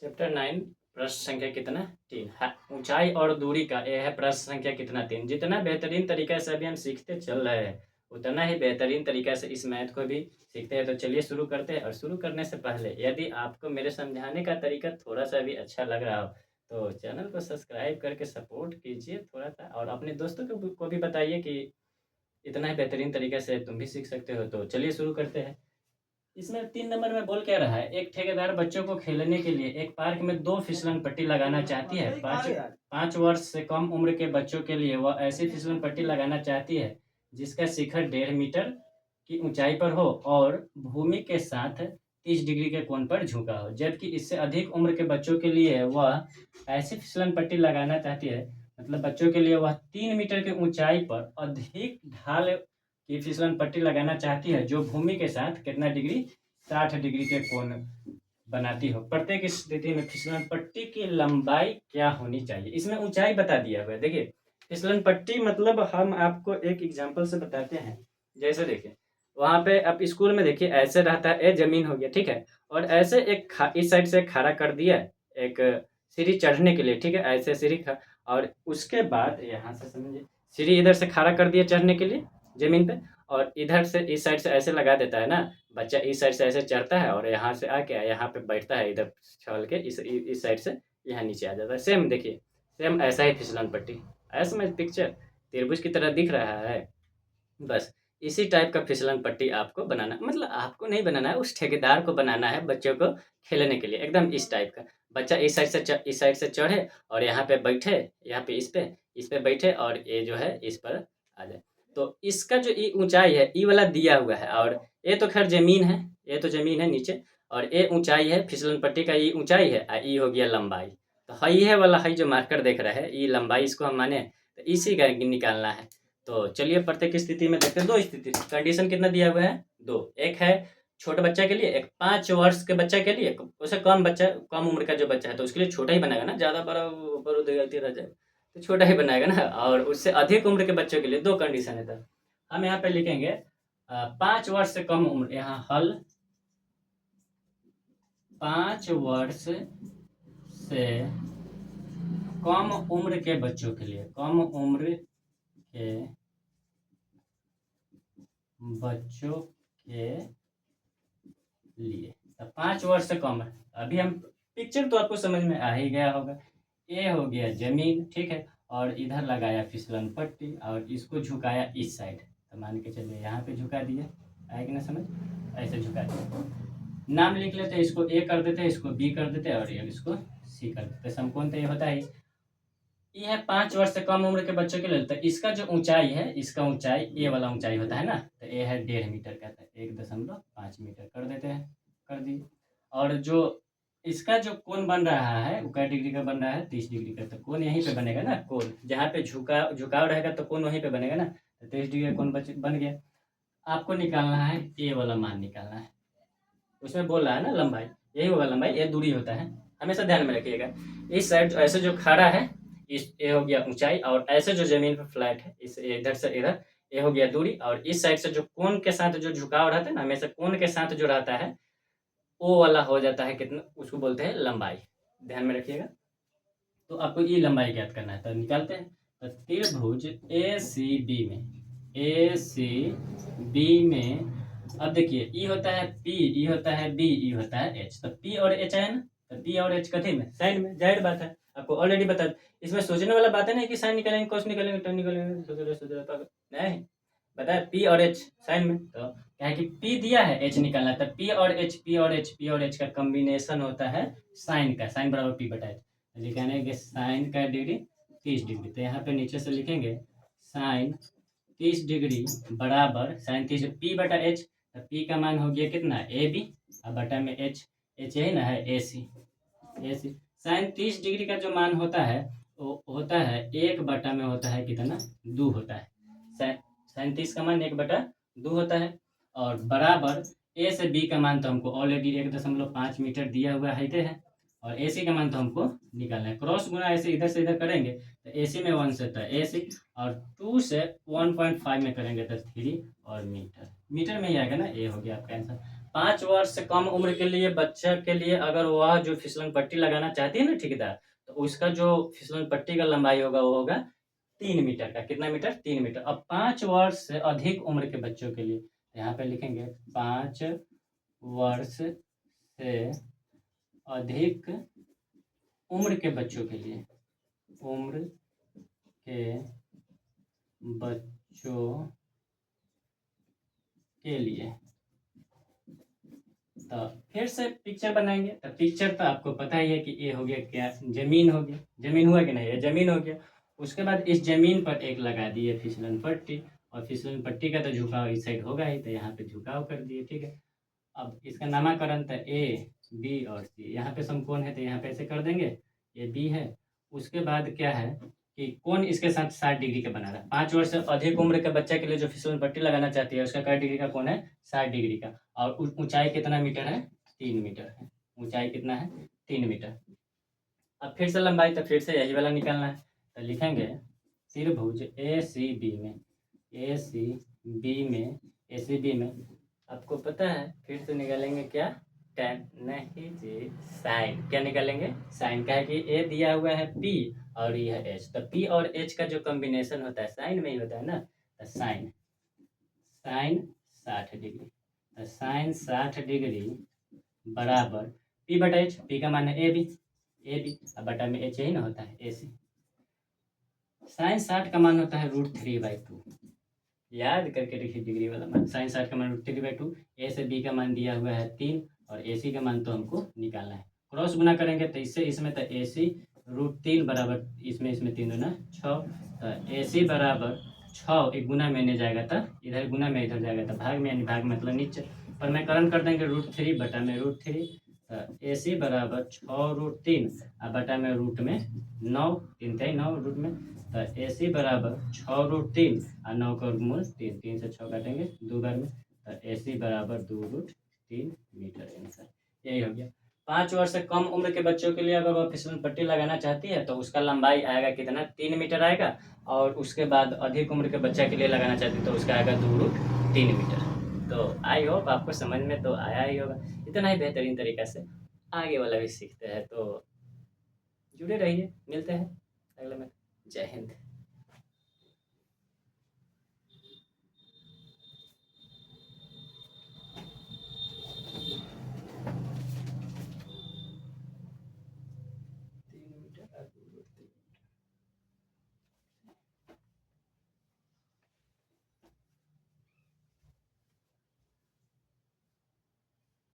Chapter 9 प्रश्न संख्या कितना 3 है। ऊंचाई और दूरी का यह है प्रश्न संख्या कितना 3। जितना बेहतरीन तरीका से अभी हम सीखते चल रहे हैं उतना ही बेहतरीन तरीका से इस मैथ को भी सीखते हैं। तो चलिए शुरू करते हैं। और शुरू करने से पहले यदि आपको मेरे समझाने का तरीका थोड़ा सा भी अच्छा लग रहा हो तो चैनल को सब्सक्राइब करके सपोर्ट कीजिए थोड़ा सा, और अपने दोस्तों को भी बताइए कि इतना ही बेहतरीन तरीके से तुम भी सीख सकते हो। तो चलिए शुरू करते हैं। इसमें 3 नंबर में बोल क्या रहा है, एक ठेकेदार बच्चों को खेलने के लिए एक पार्क में 2 फिसलन पट्टी लगाना चाहती है। 5 वर्ष से कम उम्र के बच्चों के लिए वह ऐसी फिसलन पट्टी लगाना चाहती है जिसका शिखर 1.5 मीटर की ऊंचाई पर हो और भूमि के साथ 30 डिग्री के कोण पर झुका हो। जबकि इससे अधिक उम्र के बच्चों के लिए वह ऐसी फिसलन पट्टी लगाना चाहती है, मतलब बच्चों के लिए वह 3 मीटर की ऊंचाई पर अधिक ढाल की फिसलन पट्टी लगाना चाहती है जो भूमि के साथ कितना डिग्री 60 डिग्री के कोण बनाती हो। प्रत्येक स्थिति में फिसलन पट्टी की लंबाई क्या होनी चाहिए। इसमें ऊंचाई बता दिया हुआ है। देखिए फिसलन पट्टी मतलब हम आपको एक एग्जांपल से बताते हैं। जैसे देखिए वहां पे आप स्कूल में देखिए ऐसे रहता है, जमीन हो गया ठीक है, और ऐसे एक इस साइड से खड़ा कर दिया एक सीढ़ी चढ़ने के लिए, ठीक है, ऐसे सीढ़ी और उसके बाद यहाँ से समझिए सीढ़ी इधर से खड़ा कर दिया चढ़ने के लिए जमीन पे, और इधर से इस साइड से ऐसे लगा देता है ना, बच्चा इस साइड से ऐसे चढ़ता है और यहाँ से आके यहाँ पे बैठता है, इधर छल के इस साइड से यहाँ नीचे आ जाता है। सेम देखिए सेम ऐसा ही फिसलन पट्टी, ऐसा में पिक्चर त्रिभुज की तरह दिख रहा है। बस इसी टाइप का फिसलन पट्टी आपको बनाना, मतलब आपको नहीं बनाना है, उस ठेकेदार को बनाना है बच्चों को खेलने के लिए। एकदम इस टाइप का बच्चा इस साइड से चढ़े और यहाँ पे बैठे, यहाँ पे इस पे बैठे और ये जो है इस पर आ जाए। तो इसका जो ई ऊंचाई है ई वाला दिया हुआ है, और ये तो खैर जमीन है, ये तो जमीन है नीचे, और ये ऊंचाई है फिसलन पट्टी का, ये ऊंचाई है और ये हो गया लंबाई। तो हई है वाला हई जो मार्कर देख रहा है ये लंबाई, इसको हम माने तो इसी का निकालना है। तो चलिए प्रत्येक स्थिति में देखते हैं। दो स्थिति कंडीशन कितना दिया हुआ है, दो। एक है छोटे बच्चा के लिए, एक 5 वर्ष के बच्चा के लिए। उसे कम बच्चा, कम उम्र का जो बच्चा है तो उसके लिए छोटा ही बनाएगा ना, ज़्यादा बड़ा ऊपर उधर रह जाए तो छोटा ही बनाएगा ना। और उससे अधिक उम्र के बच्चों के लिए दो कंडीशन है। तो हम यहाँ पे लिखेंगे 5 वर्ष से कम उम्र, यहाँ हल 5 वर्ष से कम उम्र के बच्चों के लिए, कम उम्र के बच्चों के लिए 5 वर्ष से कम है। अभी हम पिक्चर तो आपको समझ में आ ही गया होगा। ये हो गया जमीन, ठीक है, और इधर लगाया फिसलन पट्टी और इसको झुकाया इस साइड। तो मान के चलिए यहाँ पे झुका दिया, आए कि ना समझ, ऐसे झुका दिया। नाम लिख लेते हैं, इसको ए कर देते हैं, इसको बी कर देते हैं और इसको सी कर देते हैं। समकोण तो ये होता है, ये है 5 वर्ष से कम उम्र के बच्चों के लिए। तो इसका जो ऊंचाई है, इसका ऊंचाई ये वाला ऊंचाई होता है ना, तो ये है 1.5 मीटर का, 1.5 मीटर कर देते हैं, कर दी। और जो इसका जो कोण बन रहा है वो कै डिग्री का बन रहा है, 30 डिग्री का। तो कोण यहीं पे बनेगा ना, कोण जहाँ पे झुकाव रहेगा तो कोण वहीं पे बनेगा ना। तो 30 डिग्री का कोण बन गया। आपको निकालना है ये वाला मान निकालना है। उसमें बोल रहा है ना लंबाई, यही होगा लंबाई, ये दूरी होता है, हमेशा ध्यान में रखिएगा। इस साइड ऐसे जो खड़ा है इस, ये हो गया ऊंचाई, और ऐसे जो जमीन पर फ्लैट है इस इधर से इधर, ये हो गया दूरी। और इस साइड से जो कोण के साथ जो झुकाव रहता है ना, हमेशा कोण के साथ जो रहता है वो वाला हो जाता है कितना, उसको बोलते हैं लंबाई। ध्यान में रखिएगा। तो आपको ये लंबाई ज्ञात करना है, तो निकालते हैं। तो त्रिभुज ए सी बी में अब देखिए ई होता है पी, ई होता है बी, ई होता है एच। तो पी और एच है ना, तो पी और एच कथी में, साइन में, जाहिर बात है, आपको ऑलरेडी बता। इसमें सोचने वाला बात है ना कि साइन निकालेंगे, कोस निकालेंगे, टर्न निकालेंगे, नहीं बताया पी और एच साइन में। तो क्या है कि पी दिया है, एच निकालना है, तो पी और एच का कॉम्बिनेशन होता है साइन का, साइन बराबर पी बटा एच। लिखेंगे कि साइन का डिग्री 30 डिग्री। तो यहाँ पे नीचे से लिखेंगे साइन 30 डिग्री बराबर साइन 30 पी बटा एच। तो पी का मान हो गया कितना, ए बी, और बटा में एच, एच यही ना है ए सी। साइन 30 डिग्री का जो मान होता है वो होता है 1 बटा में होता है कितना, 2 होता है। साइन 30 का मान 1/2 होता है। और बराबर ए से बी का मान तो हमको ऑलरेडी 1.5 मीटर दिया हुआ है, और ए सी का मान तो हमको निकालना है। क्रॉस गुना ऐसे इधर से इधर करेंगे तो ए सी में 1 से तो ए सी, और 2 से 1.5 में करेंगे तो 3 और मीटर में ही आएगा ना, ये हो गया आपका आंसर। 5 वर्ष से कम उम्र के लिए बच्चा के लिए अगर वह जो फिसलन पट्टी लगाना चाहती है ना ठेकेदार, तो उसका जो फिसलन पट्टी का लंबाई होगा वो होगा 3 मीटर का। कितना मीटर? 3 मीटर। अब 5 वर्ष से अधिक उम्र के बच्चों के लिए यहाँ पे लिखेंगे 5 वर्ष से अधिक उम्र के बच्चों के लिए, उम्र के बच्चों के लिए। तो फिर से पिक्चर बनाएंगे। तो पिक्चर तो आपको पता ही है कि ये हो गया क्या, जमीन हो गया, जमीन हुआ कि नहीं, ये जमीन हो गया। उसके बाद इस जमीन पर एक लगा दिए फिसलन पट्टी, और फिसलन पट्टी का तो झुकाव इस साइड होगा ही, तो यहाँ पे झुकाव कर दिए, ठीक है। अब इसका नामकरण था ए, बी और सी। यहाँ पे समकोण है तो यहाँ पे ऐसे कर देंगे, ये बी है। उसके बाद क्या है कि कोण इसके साथ 60 डिग्री का बना रहा है। 5 वर्ष से अधिक उम्र के बच्चे के लिए जो फिसलन पट्टी लगाना चाहती है उसका क्या डिग्री का कोण है? 60 डिग्री का। और ऊंचाई कितना मीटर है? 3 मीटर है। ऊंचाई कितना है? 3 मीटर। अब फिर से लंबाई, तो फिर से यही वाला निकालना है। तो लिखेंगे त्रिभुज ए सी बी में, ए सी बी में, ए सी बी में आपको पता है, फिर से निकालेंगे क्या? टेन नहीं जी, साइन। क्या निकालेंगे? साइन का है कि ए दिया हुआ है पी और ये है एच, तो पी और एच का जो कॉम्बिनेशन होता है साइन में ही होता है ना। तो साइन 60 डिग्री, तो साइन 60 डिग्री बराबर पी बटा एच। पी का मान है ए बी, अब बटा में एच यही ना होता है, ए सी। साइन 60 का मान होता है √3/2। याद करके रखिए डिग्री वाला मान। साइन 60 का मान √3/2। ए से बी का मान दिया हुआ है 3 और ए सी का मान तो हमको निकालना है। क्रॉस गुना करेंगे तो इससे इसमें, तो ए सी √3 बराबर इसमें 3 दूना 6, तो ए सी बराबर 6। एक गुना में नहीं जाएगा तो इधर, गुना में इधर जाएगा तो भाग में, यानी भाग मतलब नीचे। पर मैं करण कर देंगे √3 बटा में √3, तो ए सी बराबर 6√3 और बटा में रूट में 9, 3 × 9 रूट में। तो ए सी बराबर 6√3 और 9 का वर्गमूल 3, 3 से 6 काटेंगे 2 बार में, तो ए सी बराबर 2√3 मीटर। आंसर यही हो गया। 5 वर्ष से कम उम्र के बच्चों के लिए अगर वह फिसलन पट्टी लगाना चाहती है तो उसका लंबाई आएगा कितना? 3 मीटर आएगा। और उसके बाद अधिक उम्र के बच्चे के लिए लगाना चाहती है तो उसका आएगा 2√3 मीटर। तो आई होप आपको समझ में तो आया ही होगा। इतना ही बेहतरीन तरीका से आगे वाला भी सीखते हैं, तो जुड़े रहिए। मिलते हैं अगले में। जय हिंद।